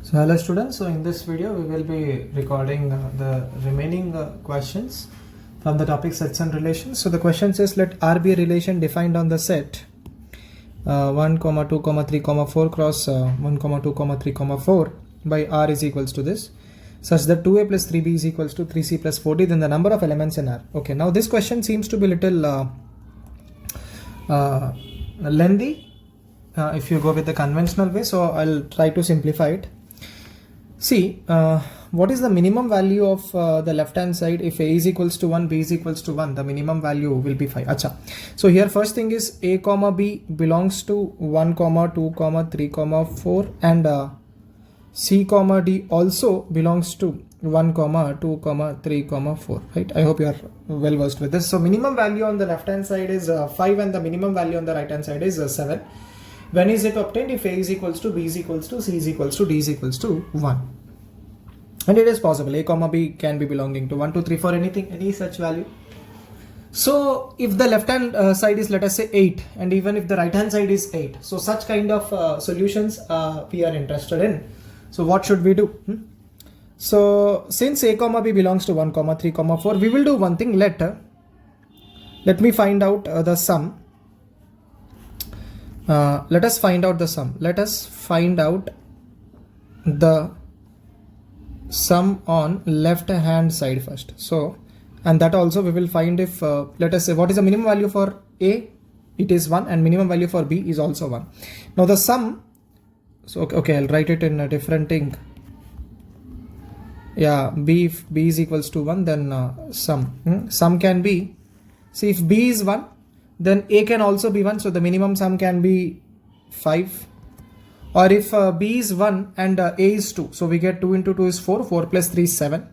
So hello students, so in this video we will be recording the remaining questions from the topic sets and relations. So the question says, let R be a relation defined on the set 1, 2, 3, 4 cross 1, 2, 3, 4 by R is equals to this, such that 2A plus 3B is equals to 3C plus 4D, then the number of elements in R. Okay, now this question seems to be little lengthy if you go with the conventional way, so I'll try to simplify it. See, what is the minimum value of the left hand side? If A is equals to 1, B is equals to 1, the minimum value will be 5. Acha. So here first thing is A comma B belongs to 1 comma 2 comma 3 comma 4 and C comma D also belongs to 1 comma 2 comma 3 comma 4, right? I hope you are well versed with this. So minimum value on the left hand side is 5 and the minimum value on the right hand side is 7. When is it obtained? If A is equals to, B is equals to, C is equals to, D is equals to 1. And it is possible A comma B can be belonging to 1, 2, 3, 4, anything, any such value. So if the left hand side is, let us say 8, and even if the right hand side is 8, so such kind of solutions we are interested in. So what should we do? So since A comma B belongs to 1 comma 3 comma 4, we will do one thing. Let me find out the sum. Let us find out the sum. Let us find out the sum on left hand side first. So, and that also we will find if, let us say, what is the minimum value for A? It is 1, and minimum value for B is also 1. Now the sum, so okay, I'll write it in a different ink. Yeah, if B is equals to 1, then sum. Sum can be, see, if B is 1, then A can also be 1, so the minimum sum can be 5. Or if B is 1 and A is 2, so we get 2 into 2 is 4, 4 plus 3 is 7.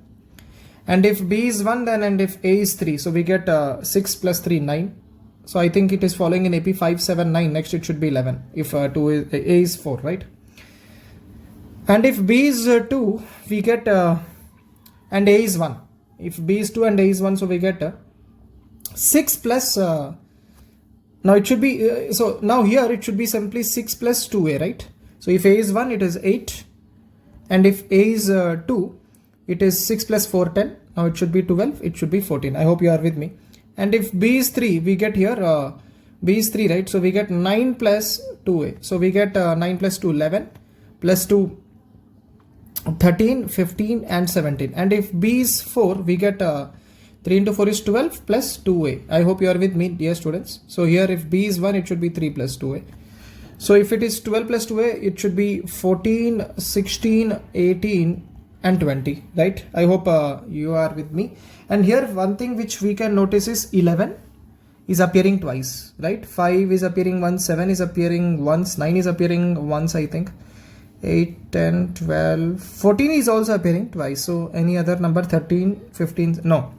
And if B is 1 then, and if A is 3, so we get 6 plus 3, 9. So I think it is following in AP 5, 7, 9, next it should be 11, if A is 4, right? And if B is 2, we get, and A is 1. If B is 2 and A is 1, so we get 6 plus, now it should be, so now here it should be simply 6 plus 2A, right? So if A is 1, it is 8. And if A is 2, it is 6 plus 4, 10. Now it should be 12, it should be 14. I hope you are with me. And if B is 3, we get here, B is 3, right? So we get 9 plus 2A. So we get 9 plus 2, 11, plus 2, 13, 15 and 17. And if B is 4, we get 3 into 4 is 12 plus 2A. I hope you are with me, dear students. So here if B is 1, it should be 3 plus 2A. So if it is 12 plus 2A, it should be 14, 16, 18 and 20, right? I hope you are with me. And here one thing which we can notice is 11 is appearing twice, right? 5 is appearing once, 7 is appearing once, 9 is appearing once, I think. 8, 10, 12, 14 is also appearing twice. So any other number, 13, 15, no.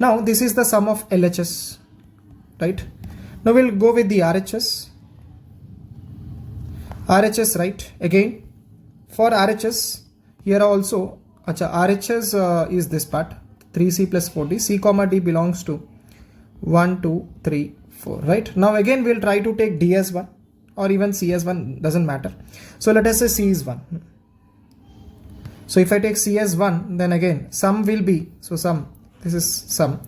Now this is the sum of LHS, right? Now we'll go with the RHS. RHS, right? Again, for RHS, here also, RHS is this part, 3C plus 4D. C comma D belongs to 1, 2, 3, 4, right? Now again, we'll try to take D as 1 or even C as 1, doesn't matter. So let us say C is 1. So if I take C as 1, then again, sum will be, so sum, this is sum.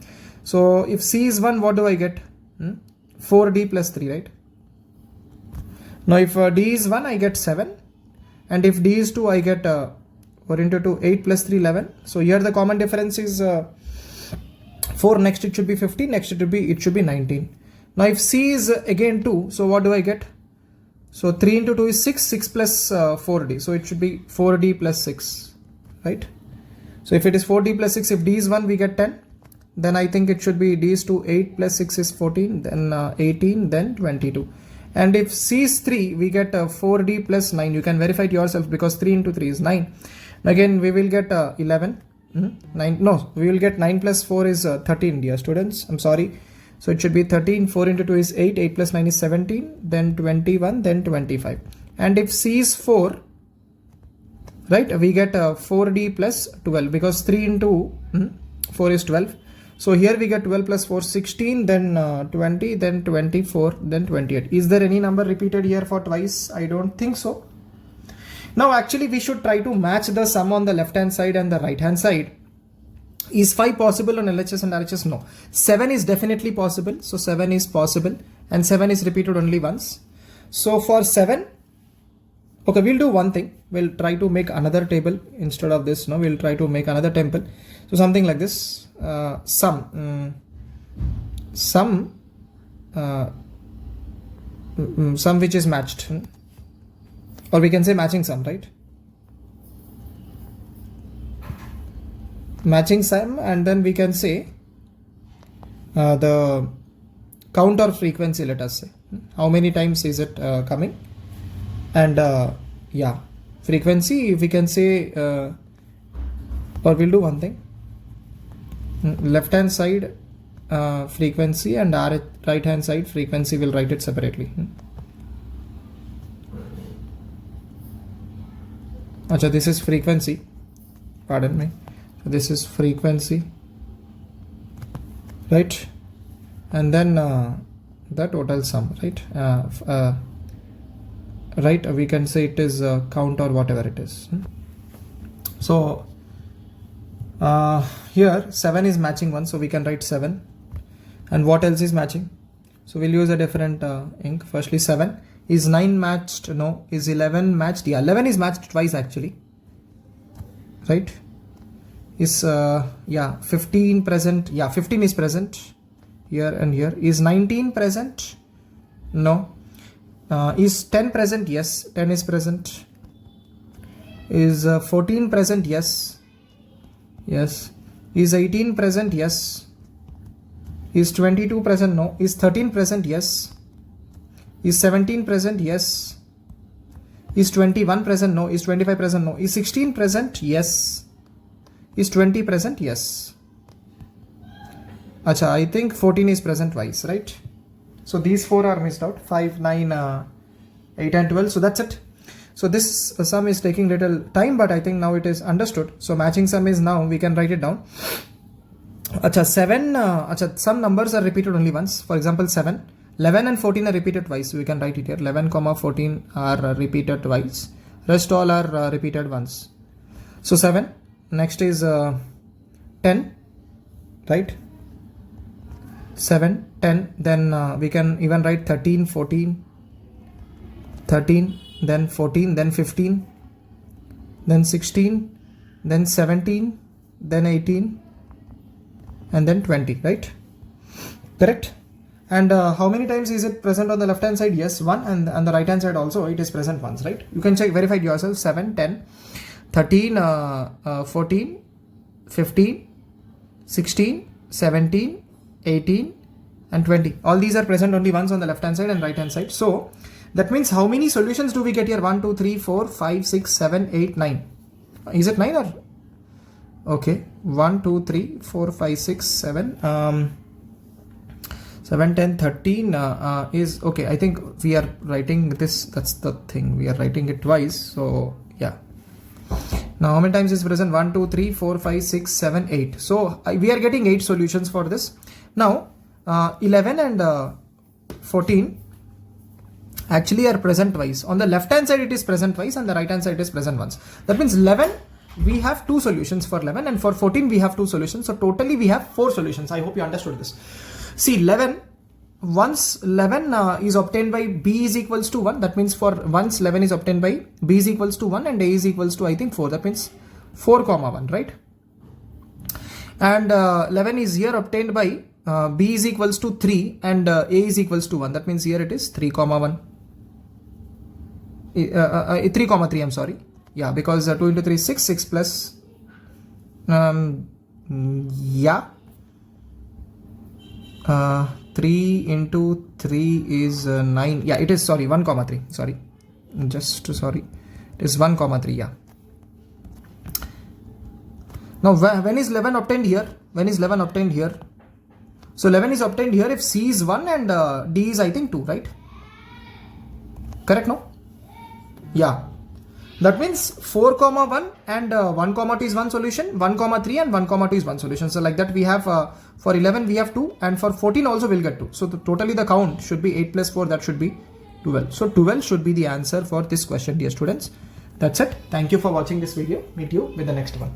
So if C is 1, what do I get? 4D plus 3, right? Now if D is 1, I get 7. And if D is 2, I get 4 into 2, 8 plus 3, 11. So here the common difference is 4. Next it should be 15. Next it should be 19. Now if C is again 2, so what do I get? So 3 into 2 is 6. 6 plus 4D. So it should be 4D plus 6, right? So if it is 4D plus 6, if D is 1, we get 10. Then I think it should be D is 2, 8 plus 6 is 14, then 18, then 22. And if C is 3, we get 4D plus 9. You can verify it yourself because 3 into 3 is 9. Again, we will get 11. 9. No, we will get 9 plus 4 is 13, dear students. I'm sorry. So it should be 13. 4 into 2 is 8. 8 plus 9 is 17. Then 21. Then 25. And if C is 4, right, we get 4D plus 12 because 3 into 4 is 12. So here we get 12 plus 4, 16, then 20, then 24, then 28. Is there any number repeated here for twice? I don't think so. Now actually we should try to match the sum on the left hand side and the right hand side. Is 5 possible on LHS and RHS? No. 7 is definitely possible. So 7 is possible and 7 is repeated only once. So for 7, okay, we'll do one thing. We'll try to make another table instead of this. No, we'll try to make another table. So something like this, sum which is matched, or we can say matching sum, right? Matching sum, and then we can say the count or frequency, let us say. How many times is it coming? And yeah, frequency, we can say, or we'll do one thing. Left hand side frequency and right hand side frequency, will write it separately. Achha, this is frequency, pardon me. So this is frequency, right? And then the total sum, right? Right, we can say it is count or whatever it is. So here 7 is matching 1, so we can write 7. And what else is matching? So we'll use a different ink. Firstly 7. Is 9 matched? No. Is 11 matched? Yeah, 11 is matched twice actually, right? Is 15 present? Yeah, 15 is present here and here. Is 19 present? No. Is 10 present? Yes, 10 is present. Is 14 present? Yes. Yes. Is 18 present? Yes. Is 22 present? No. Is 13 present? Yes. Is 17 present? Yes. Is 21 present? No. Is 25 present? No. Is 16 present? Yes. Is 20 present? Yes. Acha, I think 14 is present twice, right? So these 4 are missed out. 5, 9, 8 and 12. So that's it. So this sum is taking little time, but I think now it is understood. So matching sum is, now we can write it down. Acha, 7, some numbers are repeated only once. For example, 7, 11 and 14 are repeated twice. We can write it here. 11, 14 are repeated twice. Rest all are repeated once. So 7. Next is 10, right? 7, 10. Then we can even write 13, 14, 13, then 14, then 15, then 16, then 17, then 18, and then 20, right? Correct? And how many times is it present on the left hand side? Yes, 1, and on the right hand side also it is present once, right? You can check, verify it yourself. 7, 10, 13, 14, 15, 16, 17, 18, and 20. All these are present only once on the left hand side and right hand side. So that means how many solutions do we get here? 1, 2, 3, 4, 5, 6, 7, 8, 9. Is it 9 or? Okay. 1, 2, 3, 4, 5, 6, 7. 7, 10, 13 is okay. I think we are writing this. That's the thing. We are writing it twice. So yeah. Now how many times is present? 1, 2, 3, 4, 5, 6, 7, 8. So we are getting 8 solutions for this. Now 11 and 14 actually are present twice. On the left hand side it is present twice, and the right hand side it is present once. That means 11 we have 2 solutions for 11, and for 14 we have 2 solutions. So totally we have 4 solutions. I hope you understood this. See, 11, once 11 is obtained by b is equals to 1, that means for once 11 is obtained by b is equals to 1 and a is equals to, I think, 4, that means 4 comma 1, right? And 11 is here obtained by b is equals to 3 and a is equals to 1, that means here it is 3 comma 1, 3 comma 3, I'm sorry. Yeah, because 2 into 3 is 6, 6 plus yeah, 3 into 3 is 9. Yeah, it is, sorry, 1 comma 3. Sorry, just sorry. It is 1 comma 3. Yeah. Now, when is 11 obtained here? When is 11 obtained here? So 11 is obtained here if C is 1 and D is, I think, 2, right? Correct, no? Yeah. That means 4 comma 1 and 1 comma 2 is one solution, 1 comma 3 and 1 comma 2 is one solution. So like that we have for 11 we have 2, and for 14 also we'll get 2. So totally the count should be 8 plus 4, that should be 12. So 12 should be the answer for this question, dear students. That's it. Thank you for watching this video. Meet you with the next one.